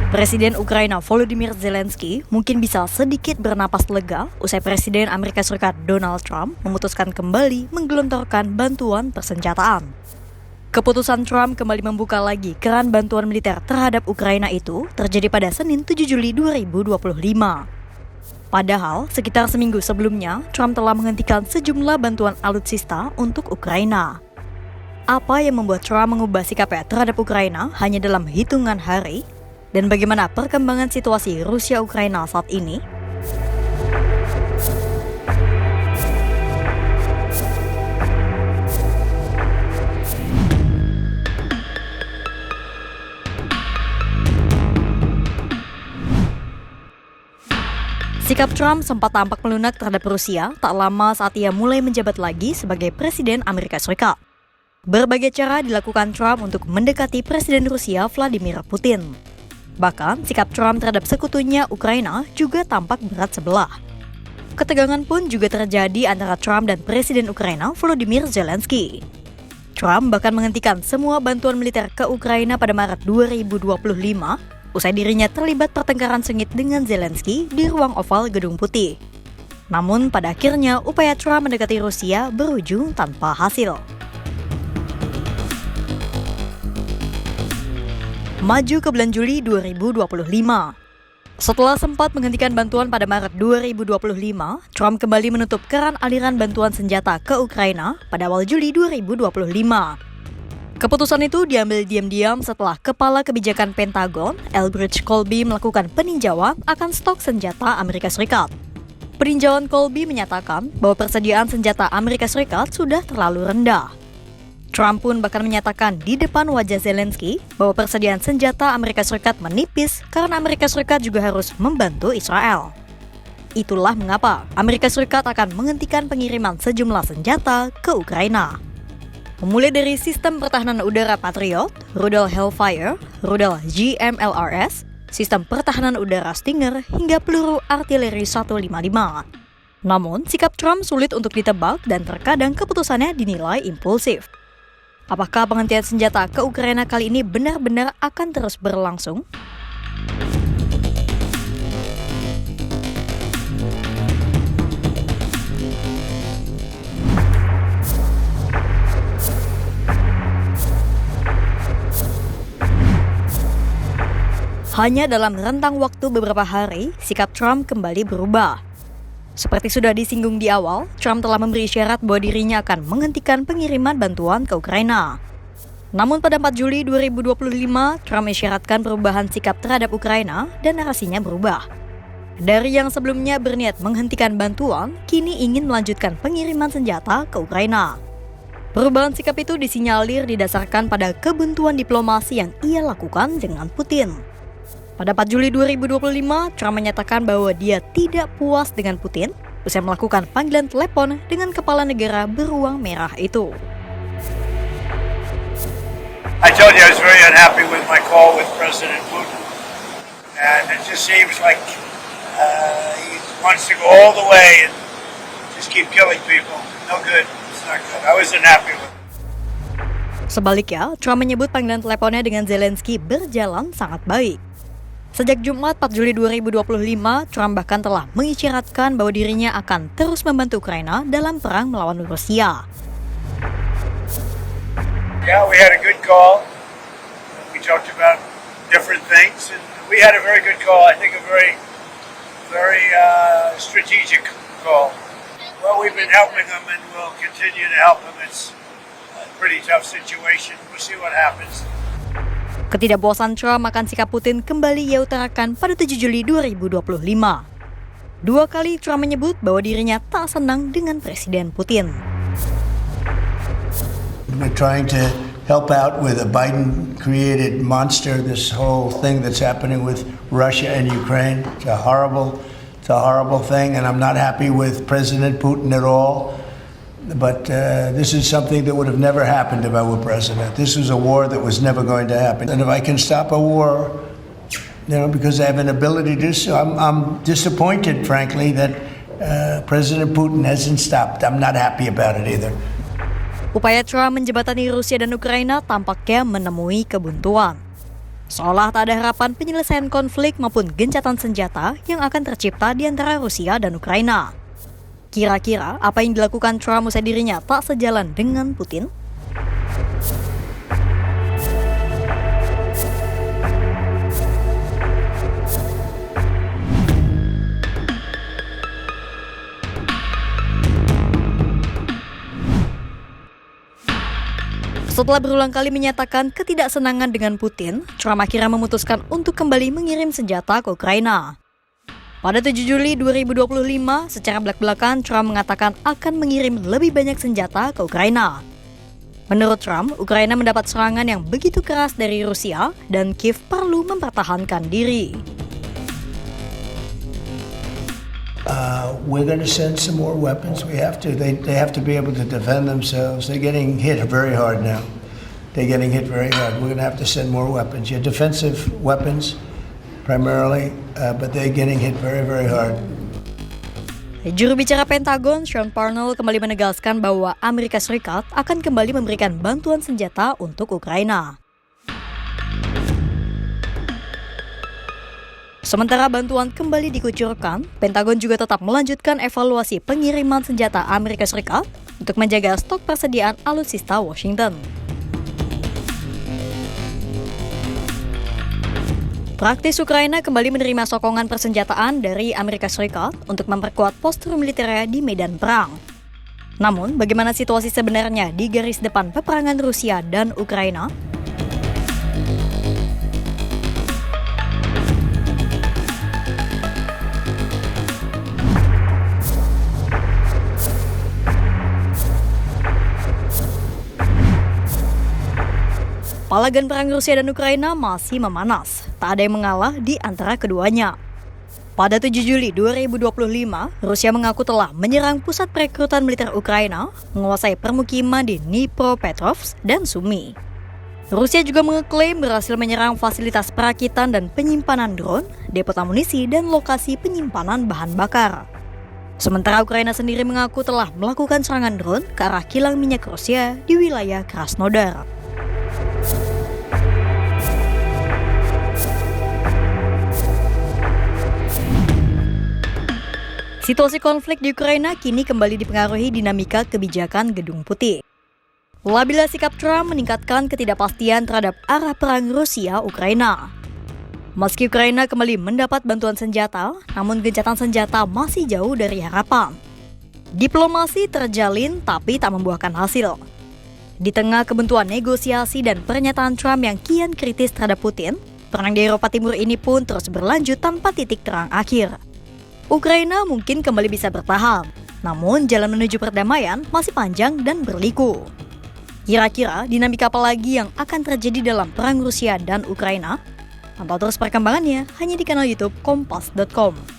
Presiden Ukraina Volodymyr Zelensky mungkin bisa sedikit bernapas lega usai Presiden Amerika Serikat Donald Trump memutuskan kembali menggelontorkan bantuan persenjataan. Keputusan Trump kembali membuka lagi keran bantuan militer terhadap Ukraina itu terjadi pada Senin 7 Juli 2025. Padahal, sekitar seminggu sebelumnya, Trump telah menghentikan sejumlah bantuan alutsista untuk Ukraina. Apa yang membuat Trump mengubah sikapnya terhadap Ukraina hanya dalam hitungan hari? Dan bagaimana perkembangan situasi Rusia-Ukraina saat ini? Sikap Trump sempat tampak melunak terhadap Rusia tak lama saat ia mulai menjabat lagi sebagai Presiden Amerika Serikat. Berbagai cara dilakukan Trump untuk mendekati Presiden Rusia Vladimir Putin. Bahkan, sikap Trump terhadap sekutunya Ukraina juga tampak berat sebelah. Ketegangan pun juga terjadi antara Trump dan Presiden Ukraina Volodymyr Zelensky. Trump bahkan menghentikan semua bantuan militer ke Ukraina pada Maret 2025, usai dirinya terlibat pertengkaran sengit dengan Zelensky di ruang oval Gedung Putih. Namun, pada akhirnya upaya Trump mendekati Rusia berujung tanpa hasil. Maju ke bulan Juli 2025. Setelah sempat menghentikan bantuan pada Maret 2025, Trump kembali menutup keran aliran bantuan senjata ke Ukraina pada awal Juli 2025. Keputusan itu diambil diam-diam setelah Kepala Kebijakan Pentagon, Elbridge Colby, melakukan peninjauan akan stok senjata Amerika Serikat. Peninjauan Colby menyatakan bahwa persediaan senjata Amerika Serikat sudah terlalu rendah. Trump pun bahkan menyatakan di depan wajah Zelensky bahwa persediaan senjata Amerika Serikat menipis karena Amerika Serikat juga harus membantu Israel. Itulah mengapa Amerika Serikat akan menghentikan pengiriman sejumlah senjata ke Ukraina. Memulai dari sistem pertahanan udara Patriot, rudal Hellfire, rudal GMLRS, sistem pertahanan udara Stinger, hingga peluru artileri 155. Namun, sikap Trump sulit untuk ditebak dan terkadang keputusannya dinilai impulsif. Apakah penghentian senjata ke Ukraina kali ini benar-benar akan terus berlangsung? Hanya dalam rentang waktu beberapa hari, sikap Trump kembali berubah. Seperti sudah disinggung di awal, Trump telah memberi isyarat bahwa dirinya akan menghentikan pengiriman bantuan ke Ukraina. Namun pada 4 Juli 2025, Trump isyaratkan perubahan sikap terhadap Ukraina dan narasinya berubah. Dari yang sebelumnya berniat menghentikan bantuan, kini ingin melanjutkan pengiriman senjata ke Ukraina. Perubahan sikap itu disinyalir didasarkan pada kebuntuan diplomasi yang ia lakukan dengan Putin. Pada 4 Juli 2025, Trump menyatakan bahwa dia tidak puas dengan Putin usai melakukan panggilan telepon dengan kepala negara beruang merah itu. I told you I was very unhappy with my call with President Putin. And it just seems like he wants to go all the way and just keep killing people. No good. It's not good. I wasn't happy with it. Sebaliknya, Trump menyebut panggilan teleponnya dengan Zelensky berjalan sangat baik. Sejak Jumat 4 Juli 2025, Trump bahkan telah mengisyaratkan bahwa dirinya akan terus membantu Ukraina dalam perang melawan Rusia. Yeah, we had a good call. We talked about different things, and we had a very good call. I think a very strategic call. Well, we've been helping them, and we'll continue to help them. It's a pretty tough situation. We'll see what happens. Ketidakpuasan Trump akan sikap Putin kembali ia utarakan pada 7 Juli 2025. Dua kali Trump menyebut bahwa dirinya tak senang dengan Presiden Putin. We're trying to help out with a Biden-created monster, this whole thing that's happening with Russia and Ukraine. It's a horrible thing, and I'm not happy with President Putin at all. But this is something that would have never happened if I were president. This was a war that was never going to happen. And if I can stop a war, because I have an ability to do so, I'm disappointed, frankly, that President Putin hasn't stopped. I'm not happy about it either. Upaya Trump menjembatani Rusia dan Ukraina tampaknya menemui kebuntuan. Seolah tak ada harapan penyelesaian konflik maupun gencatan senjata yang akan tercipta di antara Rusia dan Ukraina. Kira-kira apa yang dilakukan Trump usai dirinya tak sejalan dengan Putin? Setelah berulang kali menyatakan ketidaksenangan dengan Putin, Trump akhirnya memutuskan untuk kembali mengirim senjata ke Ukraina. Pada 7 Juli 2025, secara belak-belakan Trump mengatakan akan mengirim lebih banyak senjata ke Ukraina. Menurut Trump, Ukraina mendapat serangan yang begitu keras dari Rusia dan Kiev perlu mempertahankan diri. We're going to send some more weapons. We have to. They have to be able to defend themselves. They're getting hit very hard now. They're getting hit very hard. We're going to have to send more weapons. Yeah, defensive weapons primarily, but they're getting hit very, very hard. Juru bicara Pentagon, Sean Parnell, kembali menegaskan bahwa Amerika Serikat akan kembali memberikan bantuan senjata untuk Ukraina. Sementara bantuan kembali dikucurkan, Pentagon juga tetap melanjutkan evaluasi pengiriman senjata Amerika Serikat untuk menjaga stok persediaan alutsista Washington. Praktis Ukraina kembali menerima sokongan persenjataan dari Amerika Serikat untuk memperkuat postur militernya di medan perang. Namun, bagaimana situasi sebenarnya di garis depan peperangan Rusia dan Ukraina? Palagan perang Rusia dan Ukraina masih memanas. Tak ada yang mengalah di antara keduanya. Pada 7 Juli 2025, Rusia mengaku telah menyerang pusat perekrutan militer Ukraina, menguasai permukiman di Dnipropetrovsk dan Sumy. Rusia juga mengeklaim berhasil menyerang fasilitas perakitan dan penyimpanan drone, depo amunisi, dan lokasi penyimpanan bahan bakar. Sementara Ukraina sendiri mengaku telah melakukan serangan drone ke arah kilang minyak Rusia di wilayah Krasnodar. Situasi konflik di Ukraina kini kembali dipengaruhi dinamika kebijakan Gedung Putih. Labila sikap Trump meningkatkan ketidakpastian terhadap arah perang Rusia-Ukraina. Meski Ukraina kembali mendapat bantuan senjata, namun gencatan senjata masih jauh dari harapan. Diplomasi terjalin tapi tak membuahkan hasil. Di tengah kebuntuan negosiasi dan pernyataan Trump yang kian kritis terhadap Putin, perang di Eropa Timur ini pun terus berlanjut tanpa titik terang akhir. Ukraina mungkin kembali bisa bertahan, namun jalan menuju perdamaian masih panjang dan berliku. Kira-kira dinamika apa lagi yang akan terjadi dalam perang Rusia dan Ukraina? Pantau terus perkembangannya hanya di kanal YouTube Kompas.com.